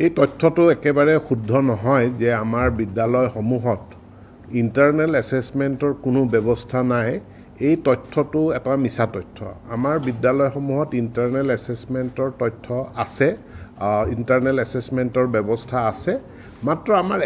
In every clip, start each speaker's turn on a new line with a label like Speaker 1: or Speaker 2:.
Speaker 1: এই তথ্যটো একেবাৰে শুদ্ধ নহয় যে আমাৰ বিদ্যালয়সমূহত ইণ্টাৰনেল এছেছমেণ্টৰ কোনো ব্যৱস্থা নাই। এই তথ্যটো এটা মিছা তথ্য। আমাৰ বিদ্যালয়সমূহত ইণ্টাৰনেল এছেছমেণ্টৰ তথ্য আছে, ইণ্টাৰনেল এছেছমেণ্টৰ ব্যৱস্থা আছে, মাত্ৰ আমাৰ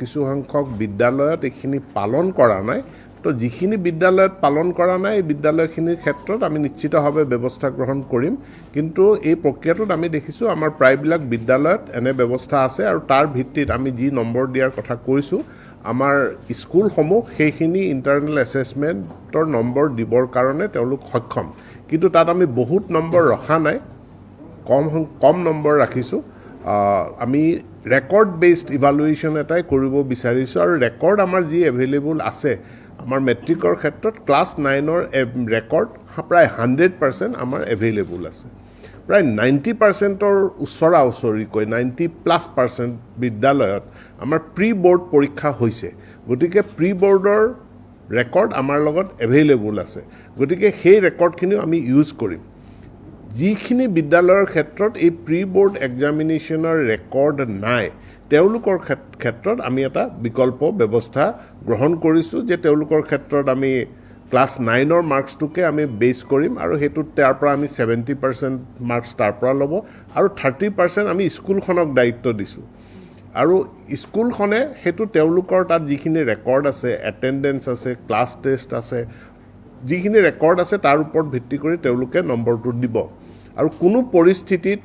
Speaker 1: কিছু সংখ্যক বিদ্যালয়ত এইখিনি পালন কৰা নাই। তো যিখিনি বিদ্যালয়ত পালন কৰা নাই এই বিদ্যালয়খিনিৰ ক্ষেত্ৰত আমি নিশ্চিতভাৱে ব্যৱস্থা গ্ৰহণ কৰিম। কিন্তু এই প্ৰক্ৰিয়াটোত আমি দেখিছোঁ আমাৰ প্ৰায়বিলাক বিদ্যালয়ত এনে ব্যৱস্থা আছে আৰু তাৰ ভিত্তিত আমি যি নম্বৰ দিয়াৰ কথা কৈছোঁ আমাৰ স্কুলসমূহ সেইখিনি ইণ্টাৰনেল এছেছমেণ্টৰ নম্বৰ দিবৰ কাৰণে তেওঁলোক সক্ষম। কিন্তু তাত আমি বহুত নম্বৰ ৰখা নাই, কম নম্বৰ ৰাখিছোঁ। আমি ৰেকৰ্ড বেছড ইভালুৱেশ্যন এটাই কৰিব বিচাৰিছোঁ আৰু ৰেকৰ্ড আমাৰ যি এভেইলেবল আছে আমাৰ মেট্ৰিকৰ ক্ষেত্ৰত ক্লাছ 9ৰ ৰেকৰ্ড প্ৰায় 100% আমাৰ এভেইলেবল আছে। প্ৰায় 90%ৰ ওচৰা-ওচৰিকৈ 90+% বিদ্যালয়ত আমাৰ প্ৰি বৰ্ড পৰীক্ষা হৈছে। গতিকে প্ৰি বৰ্ডৰ ৰেকৰ্ড আমাৰ লগত এভেইলেবল আছে। গতিকে সেই ৰেকৰ্ডখিনিও আমি ইউজ কৰিম। যিখিনি বিদ্যালয়ৰ ক্ষেত্ৰত এই প্ৰি বৰ্ড এক্সামিনেশ্যনৰ ৰেকৰ্ড নাই তেওঁলোকৰ ক্ষেত্ৰত আমি এটা বিকল্প ব্যৱস্থা গ্ৰহণ কৰিছোঁ যে তেওঁলোকৰ ক্ষেত্ৰত আমি ক্লাছ 9ৰ মাৰ্কছটোকে আমি বেছ কৰিম আৰু সেইটোত তাৰ পৰা আমি 70% মাৰ্কছ তাৰ পৰা ল'ব আৰু 30% আমি স্কুলখনক দায়িত্ব দিছোঁ। আৰু স্কুলখনে সেইটো তেওঁলোকৰ তাত যিখিনি ৰেকৰ্ড আছে, এটেণ্ডেঞ্চ আছে, ক্লাছ টেষ্ট আছে, যিখিনি ৰেকৰ্ড আছে তাৰ ওপৰত ভিত্তি কৰি তেওঁলোকে নম্বৰটো দিব। আৰু কোনো পৰিস্থিতিত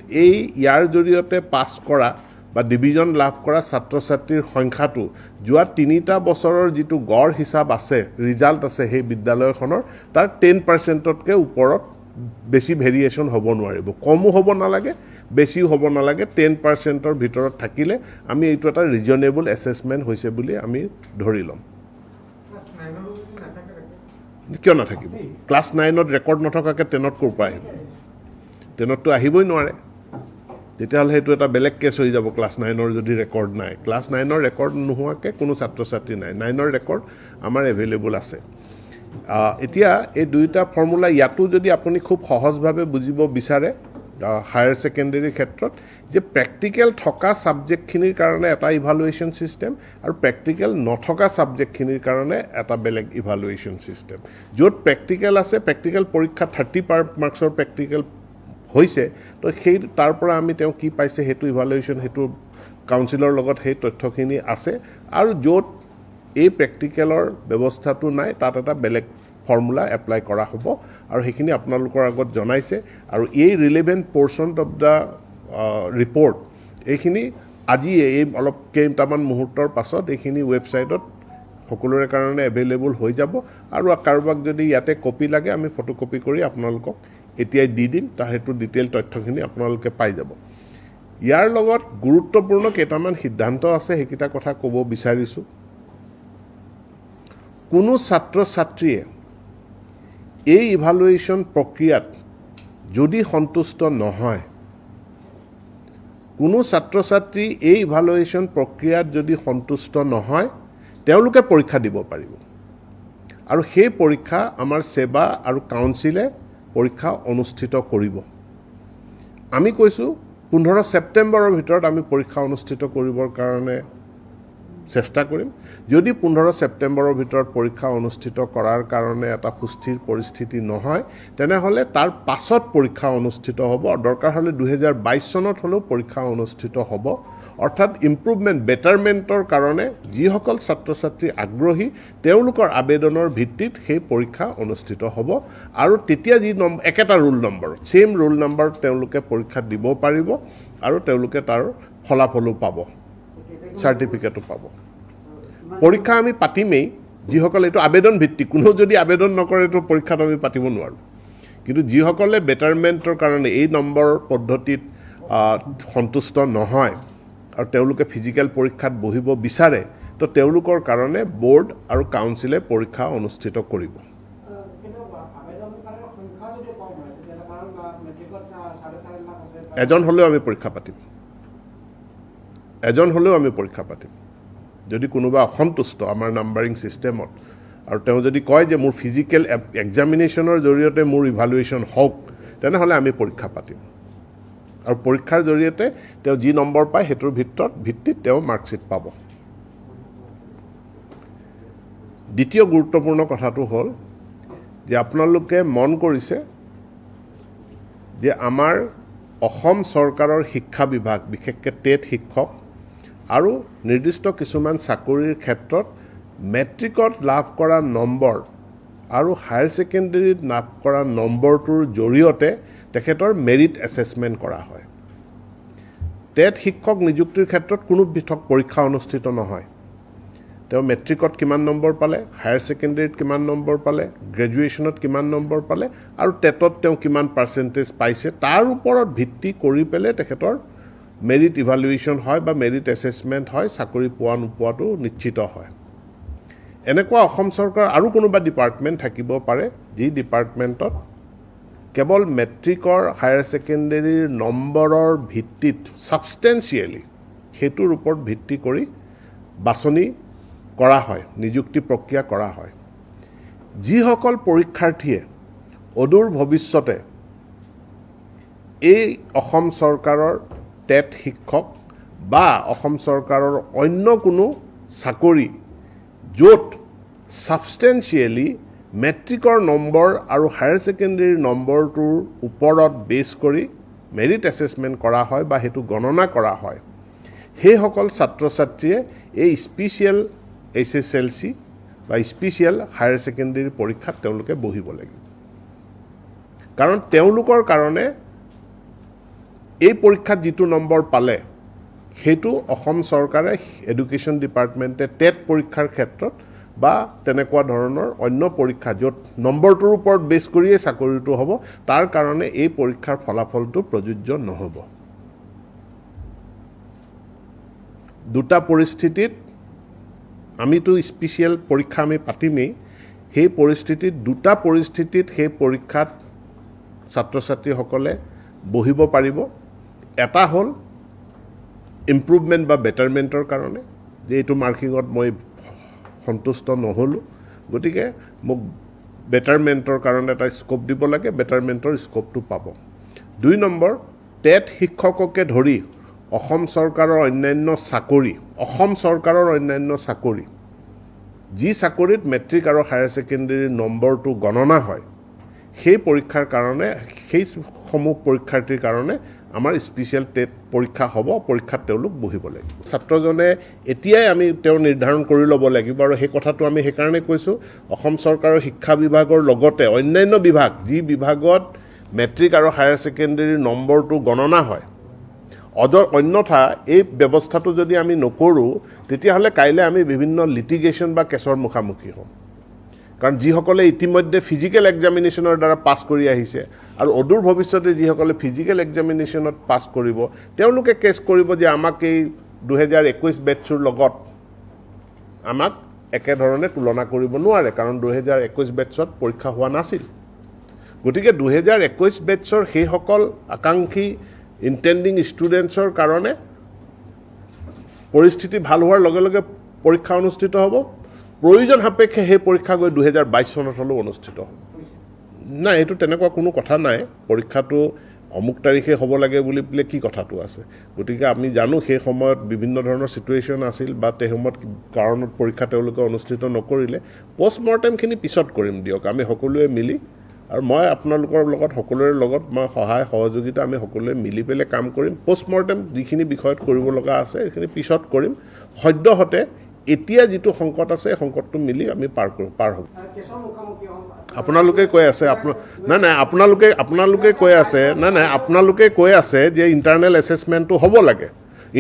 Speaker 1: ইয়াৰ জৰিয়তে পাছ কৰা বা ডিভিজন লাভ কৰা ছাত্ৰ ছাত্ৰীৰ সংখ্যাটো যোৱা 3টা বছৰৰ যিটো গড় হিচাপ আছে, ৰিজাল্ট আছে সেই বিদ্যালয়খনৰ তাৰ 10%তকৈ ওপৰত বেছি ভেৰিয়েশ্যন হ'ব নোৱাৰিব। কমো হ'ব নালাগে, বেছিও হ'ব নালাগে। 10%ৰ ভিতৰত থাকিলে আমি এইটো এটা ৰিজনেবল এছেছমেণ্ট হৈছে বুলি আমি ধৰি ল'ম। কিয় নাথাকিব? ক্লাছ 9ত ৰেকৰ্ড নথকাকৈ 10ত ক'ৰ পৰা আহিব? 10ততো আহিবই নোৱাৰে। তেতিয়াহ'লে সেইটো এটা বেলেগ কেছ হৈ যাব। ক্লাছ 9ৰ যদি ৰেকৰ্ড নাই, ক্লাছ 9ৰ ৰেকৰ্ড নোহোৱাকৈ কোনো ছাত্ৰ ছাত্ৰী নাই। 9ৰ ৰেকৰ্ড আমাৰ এভেইলেবল আছে। এতিয়া এই দুয়োটা ফৰ্মুলা ইয়াতো যদি আপুনি খুব সহজভাৱে বুজিব বিচাৰে হায়াৰ ছেকেণ্ডেৰীৰ ক্ষেত্ৰত যে প্ৰেক্টিকেল থকা ছাবজেক্টখিনিৰ কাৰণে এটা ইভালুৱেশ্যন ছিষ্টেম আৰু প্ৰেক্টিকেল নথকা ছাবজেক্টখিনিৰ কাৰণে এটা বেলেগ ইভালুৱেশ্যন ছিষ্টেম। য'ত প্ৰেক্টিকেল আছে, প্ৰেক্টিকেল পৰীক্ষা 30 মাৰ্কছৰ প্ৰেক্টিকেল হৈছে, তো সেই তাৰ পৰা আমি তেওঁ কি পাইছে সেইটো ইভালুৱেশ্যন, সেইটো কাউন্সিলৰ লগত সেই তথ্যখিনি আছে। আৰু য'ত এই প্ৰেক্টিকেলৰ ব্যৱস্থাটো নাই তাত এটা বেলেগ ফৰ্মুলা এপ্লাই কৰা হ'ব আৰু সেইখিনি আপোনালোকৰ আগত জনাইছে। আৰু এই relevant portion of the report এইখিনি আজি অলপ কেইটামান মুহূৰ্তৰ পাছত এইখিনি ৱেবছাইটত সকলোৰে কাৰণে এভেইলেবল হৈ যাব। আৰু কাৰোবাক যদি ইয়াতে কপি লাগে আমি ফটোকপি কৰি আপোনালোকক এতিয়াই দি দিম, তাৰ সেইটো ডিটেইল তথ্যখিনি আপোনালোকে পাই যাব। ইয়াৰ লগত গুৰুত্বপূৰ্ণ কেইটামান সিদ্ধান্ত আছে, সেইকেইটা কথা ক'ব বিচাৰিছোঁ। কোনো ছাত্ৰ ছাত্ৰীয়ে এই ইভালুৱেশ্যন প্ৰক্ৰিয়াত যদি সন্তুষ্ট নহয়, কোনো ছাত্ৰ ছাত্ৰী এই ইভালুৱেশ্যন প্ৰক্ৰিয়াত যদি সন্তুষ্ট নহয় তেওঁলোকে পৰীক্ষা দিব পাৰিব। আৰু সেই পৰীক্ষা আমাৰ সেৱা আৰু কাউন্সিলে পৰীক্ষা অনুষ্ঠিত কৰিব। আমি কৈছোঁ 15 ছেপ্টেম্বৰৰ ভিতৰত আমি পৰীক্ষা অনুষ্ঠিত কৰিবৰ কাৰণে চেষ্টা কৰিম। যদি 15 ছেপ্টেম্বৰৰ ভিতৰত পৰীক্ষা অনুষ্ঠিত কৰাৰ কাৰণে এটা সুস্থিৰ পৰিস্থিতি নহয় তেনেহ'লে তাৰ পাছত পৰীক্ষা অনুষ্ঠিত হ'ব। দৰকাৰ হ'লে 2022 চনত হ'লেও পৰীক্ষা অনুষ্ঠিত হ'ব। অৰ্থাৎ ইম্প্ৰুভমেণ্ট, বেটাৰমেণ্টৰ কাৰণে যিসকল ছাত্ৰ ছাত্ৰী আগ্ৰহী তেওঁলোকৰ আবেদনৰ ভিত্তিত সেই পৰীক্ষা অনুষ্ঠিত হ'ব। আৰু তেতিয়া যি একেটা roll number, same roll number তেওঁলোকে পৰীক্ষা দিব পাৰিব আৰু তেওঁলোকে তাৰ ফলাফলো পাব, চাৰ্টিফিকেটো পাব। পৰীক্ষা আমি পাতিমেই, যিসকলে এইটো আবেদন ভিত্তিক, কোনেও যদি আবেদন নকৰে এইটো পৰীক্ষাটো আমি পাতিব নোৱাৰোঁ। কিন্তু যিসকলে বেটাৰমেণ্টৰ কাৰণে এই নম্বৰ পদ্ধতিত সন্তুষ্ট নহয় আৰু তেওঁলোকে ফিজিকেল পৰীক্ষাত বহিব বিচাৰে, তো তেওঁলোকৰ কাৰণে বোৰ্ড আৰু কাউন্সিলে পৰীক্ষা অনুষ্ঠিত কৰিব। এজন হ'লেও আমি পৰীক্ষা পাতিম। যদি কোনোবা অসন্তুষ্ট আমাৰ নাম্বাৰিং ছিষ্টেমত আৰু তেওঁ যদি কয় যে মোৰ ফিজিকেল এক্সামিনেশ্যনৰ জৰিয়তে মোৰ ইভালুৱেশ্যন হওক, তেনেহ'লে আমি পৰীক্ষা পাতিম। আৰু পৰীক্ষাৰ জৰিয়তে তেওঁ যি নম্বৰ পায় সেইটোৰ ভিত্তিত তেওঁ মাৰ্কশ্বিট পাব। দ্বিতীয় গুৰুত্বপূৰ্ণ কথাটো হ'ল যে আপোনালোকে মন কৰিছে যে আমাৰ অসম চৰকাৰৰ শিক্ষা বিভাগ, বিশেষকৈ টেট শিক্ষক আৰু নিৰ্দিষ্ট কিছুমান চাকৰিৰ ক্ষেত্ৰত মেট্ৰিকত লাভ কৰা নম্বৰ আৰু হায়াৰ ছেকেণ্ডেৰীত লাভ কৰা নম্বৰটোৰ জৰিয়তে তেখেতৰ মেৰিট এছেছমেণ্ট কৰা হয়। টেট শিক্ষক নিযুক্তিৰ ক্ষেত্ৰত কোনো পৃথক পৰীক্ষা অনুষ্ঠিত নহয়। তেওঁ মেট্ৰিকত কিমান নম্বৰ পালে, হায়াৰ ছেকেণ্ডেৰীত কিমান নম্বৰ পালে, গ্ৰেজুৱেশ্যনত কিমান নম্বৰ পালে আৰু টেটত তেওঁ কিমান পাৰ্চেণ্টেজ পাইছে, তাৰ ওপৰত ভিত্তি কৰি পেলাই তেখেতৰ মেৰিট ইভালুৱেশ্যন হয় বা মেৰিট এছেছমেণ্ট হয়, চাকৰি পোৱা নোপোৱাটো নিশ্চিত হয়। এনেকুৱা অসম চৰকাৰ আৰু কোনোবা ডিপাৰ্টমেণ্ট থাকিব পাৰে যি ডিপাৰ্টমেণ্টত কেৱল মেট্ৰিকৰ হায়াৰ ছেকেণ্ডেৰীৰ নম্বৰৰ ভিত্তিত ছাবষ্টেঞ্চিয়েলি সেইটোৰ ওপৰত ভিত্তি কৰি বাছনি কৰা হয়, নিযুক্তি প্ৰক্ৰিয়া কৰা হয়। যিসকল পৰীক্ষাৰ্থীয়ে অদূৰ ভৱিষ্যতে এই অসম চৰকাৰৰ টেট শিক্ষক বা অসম চৰকাৰৰ অন্য কোনো চাকৰি য'ত ছাবষ্টেঞ্চিয়েলি মেট্ৰিকৰ নম্বৰ আৰু হায়াৰ ছেকেণ্ডেৰীৰ নম্বৰটোৰ ওপৰত বেছ কৰি মেৰিট এছেছমেণ্ট কৰা হয় বা সেইটো গণনা কৰা হয়, সেইসকল ছাত্ৰ ছাত্ৰীয়ে এই স্পেচিয়েল HSLC বা স্পেচিয়েল হায়াৰ ছেকেণ্ডেৰী পৰীক্ষাত তেওঁলোকে বহিব লাগিব। কাৰণ তেওঁলোকৰ কাৰণে এই পৰীক্ষাত যিটো নম্বৰ পালে সেইটো অসম চৰকাৰে এডুকেশ্যন ডিপাৰ্টমেণ্টে টেট পৰীক্ষাৰ ক্ষেত্ৰত বা তেনেকুৱা ধৰণৰ অন্য পৰীক্ষা য'ত নম্বৰটোৰ ওপৰত বেছ কৰিয়েই চাকৰিটো হ'ব, তাৰ কাৰণে এই পৰীক্ষাৰ ফলাফলটো প্ৰযোজ্য নহ'ব। দুটা পৰিস্থিতিত আমিতো স্পেচিয়েল পৰীক্ষা আমি পাতিমেই, সেই পৰিস্থিতিত দুটা পৰিস্থিতিত সেই পৰীক্ষাত ছাত্ৰ ছাত্ৰীসকলে বহিব পাৰিব। এটা হ'ল ইম্প্ৰুভমেণ্ট বা বেটাৰমেণ্টৰ কাৰণে, যে এইটো মাৰ্কিঙত মই সন্তুষ্ট নহ'লোঁ, গতিকে মোক বেটাৰমেণ্টৰ কাৰণে এটা স্ক'প দিব লাগে, বেটাৰমেণ্টৰ স্ক'পটো পাব। 2 নম্বৰ, টেট শিক্ষককে ধৰি অসম চৰকাৰৰ অন্যান্য চাকৰি, যি চাকৰিত মেট্ৰিক আৰু হায়াৰ ছেকেণ্ডেৰীৰ নম্বৰটো গণনা হয়, সেই পৰীক্ষাৰ কাৰণে সেইসমূহ পৰীক্ষাৰ্থীৰ কাৰণে আমাৰ স্পেচিয়েল টেট পৰীক্ষা হ'ব, পৰীক্ষাত তেওঁলোক বহিব লাগিব। ছাত্ৰজনে এতিয়াই আমি তেওঁ নিৰ্ধাৰণ কৰি ল'ব লাগিব, আৰু সেই কথাটো আমি সেইকাৰণে কৈছোঁ, অসম চৰকাৰৰ শিক্ষা বিভাগৰ লগতে অন্যান্য বিভাগ, যি বিভাগত মেট্ৰিক আৰু হায়াৰ ছেকেণ্ডেৰীৰ নম্বৰটো গণনা হয়, অন্যথা এই ব্যৱস্থাটো যদি আমি নকৰোঁ তেতিয়াহ'লে কাইলৈ আমি বিভিন্ন লিটিগেশ্যন বা কেছৰ মুখামুখি হ'ম। কাৰণ যিসকলে ইতিমধ্যে ফিজিকেল এক্সামিনেশ্যনৰ দ্বাৰা পাছ কৰি আহিছে আৰু অদূৰ ভৱিষ্যতে যিসকলে ফিজিকেল এক্সামিনেশ্যনত পাছ কৰিব, তেওঁলোকে কেছ কৰিব যে আমাক এই 2021 বেটছৰ লগত আমাক একেধৰণে তুলনা কৰিব নোৱাৰে, কাৰণ 2021 বেটছত পৰীক্ষা হোৱা নাছিল। গতিকে 2021 বেটছৰ সেইসকল আকাংক্ষী ইণ্টেণ্ডিং ষ্টুডেণ্টছৰ কাৰণে পৰিস্থিতি ভাল হোৱাৰ লগে লগে পৰীক্ষা অনুষ্ঠিত হ'ব, প্ৰয়োজন সাপেক্ষে সেই পৰীক্ষা গৈ 2022 চনত হ'লেও অনুষ্ঠিত হ'ব। নাই, এইটো তেনেকুৱা কোনো কথা নাই, পৰীক্ষাটো অমুক তাৰিখে হ'ব লাগে বুলি পেলাই কি কথাটো আছে। গতিকে আমি জানো সেই সময়ত বিভিন্ন ধৰণৰ ছিটুৱেশ্যন আছিল বা সেই সময়ত কাৰণত পৰীক্ষা তেওঁলোকে অনুষ্ঠিত নকৰিলে। পষ্টমৰ্টেমখিনি পিছত কৰিম দিয়ক, আমি সকলোৱে মিলি, আৰু মই আপোনালোকৰ লগত সকলোৰে লগত মই সহায় সহযোগিতা আমি সকলোৱে মিলি পেলাই কাম কৰিম। পষ্টমৰ্টেম যিখিনি বিষয়ত কৰিব লগা আছে সেইখিনি পিছত কৰিম। সদ্যহতে এতিয়া যিটো সংকট আছে, সংকটটো মিলি আমি পাৰ হ'ব। আপোনালোকে কৈ আছে আপোনালোকে কৈ আছে যে ইণ্টাৰনেল এছেছমেণ্টটো হ'ব লাগে।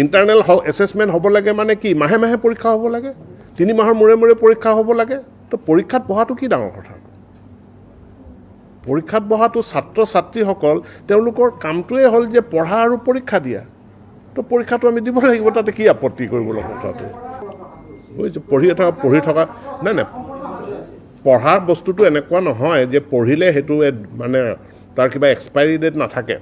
Speaker 1: ইণ্টাৰনেল এছেছমেণ্ট হ'ব লাগে মানে কি? মাহে মাহে পৰীক্ষা হ'ব লাগে, 3 মাহৰ মূৰে মূৰে পৰীক্ষা হ'ব লাগে। তো পৰীক্ষাত বহাটো কি ডাঙৰ কথা? পৰীক্ষাত বহাটো ছাত্ৰ ছাত্ৰীসকল তেওঁলোকৰ কামটোৱে হ'ল যে পঢ়া আৰু পৰীক্ষা দিয়া। তো পৰীক্ষাটো আমি দিব লাগিব, তাতে কি আপত্তি কৰিবলৈ কথাটো? পঢ়ি থকা নাই, পঢ়াৰ বস্তুটো এনেকুৱা নহয় যে পঢ়িলে সেইটো মানে তাৰ কিবা এক্সপাইৰী ডেট নাথাকে।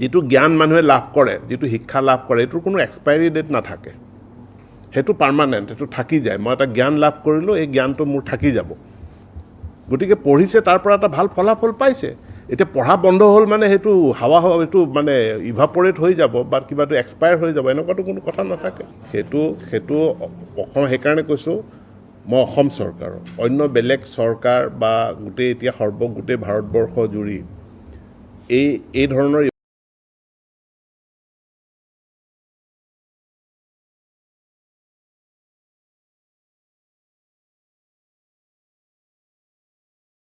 Speaker 1: যিটো জ্ঞান মানুহে লাভ কৰে, যিটো শিক্ষা লাভ কৰে, এইটোৰ কোনো এক্সপাইৰী ডেট নাথাকে, সেইটো পাৰ্মানেণ্ট, সেইটো থাকি যায়। মই এটা জ্ঞান লাভ কৰিলোঁ, এই জ্ঞানটো মোৰ থাকি যাব। গতিকে পঢ়িছে, তাৰ পৰা এটা ভাল ফলাফল পাইছে, এতিয়া পঢ়া বন্ধ হ'ল মানে সেইটো হাৱা এইটো মানে ইভাপৰেট হৈ যাব বা কিবাটো এক্সপায়াৰ হৈ যাব এনেকুৱাতো কোনো কথা নাথাকে সেইটো অসম সেইকাৰণে কৈছোঁ মই অসম চৰকাৰৰ অন্য বেলেগ চৰকাৰ বা গোটেই এতিয়া গোটেই ভাৰতবৰ্ষ জুৰি এই ধৰণৰ